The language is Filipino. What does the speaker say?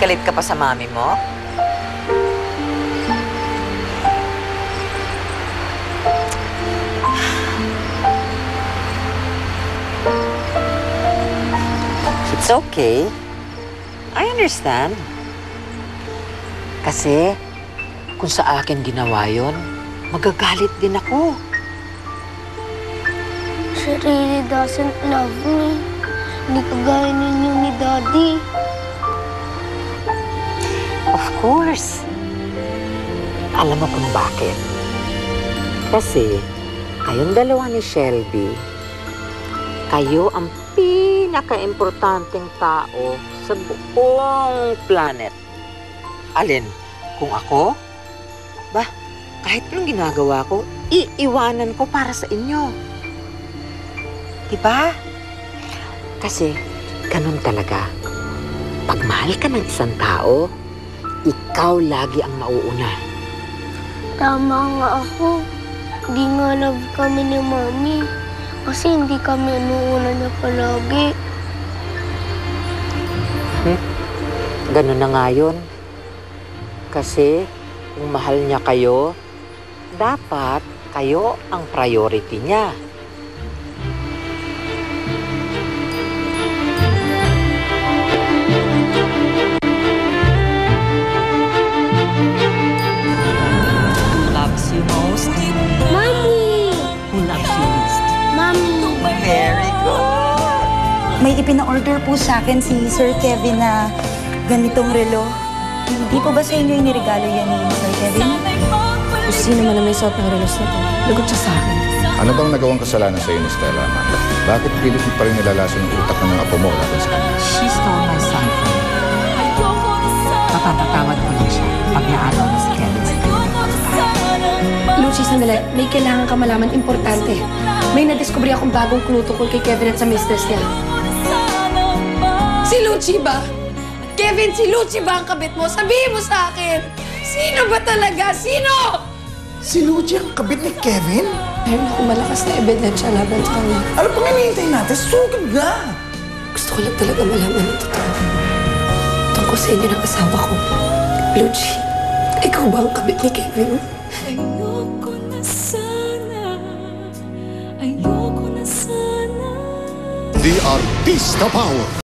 galit ka pa sa mami mo? It's okay. I understand. Kasi, kung sa akin ginawa yon, magagalit din ako. She really doesn't love me. Hindi kagaya ninyo ni Daddy. Of course. Alam mo kung bakit? Kasi, kayong dalawa ni Shelby, kayo ang pinaka-importanteng tao sa buong planet. Alin, kung ako? Kahit anong ginagawa ko, iiwanan ko para sa inyo. Diba? Kasi, ganun talaga. Pag mahal ka ng isang tao, ikaw lagi ang mauuna. Tama nga ako. Di nga love kami ni Mami. Kasi hindi kami inuuna niya palagi. Ganun na nga yun. Kasi, kung mahal niya kayo, dapat kayo ang priority niya. Who loves you most? Mami! Who loves you least? Mami! Very good. May ipina-order po sa akin si Sir Kevin na ganitong relo. Hindi po ba sa inyo iniregalo yan ni Sir Kevin? Kung sino man na may suot ng relos na to, lagot siya sa akin. Ano bang nagawang kasalanan sa iyo ni Stella, Amanda? Bakit pilit mo pa rin nilalason ng utak ng mga apo mo laban sa kanya? She stole my son from me. Mapapatawad ko lang siya pag naaraw na si Kevin sa kanyang. Lucy, sandali. May kailangan ka malaman importante. May nadiskubre akong bagong clue tungkol kay Kevin at sa mistress niya. Si Lucy ba? Kevin, si Lucy ba ang kabit mo? Sabihin mo sa akin! Sino ba talaga? Sino? Si Lucy ang kabit ni Kevin? Meron akong malakas na ebidensya laban sa kanya. Ano pang hinihintay natin? Sugod na! Gusto ko lang talaga malaman ng totoo. Tungkol sa inyo ng asawa ko. Lucy, ikaw ba ang kabit ni Kevin? Ayoko na sana. Ayoko na sana. The Artista Power.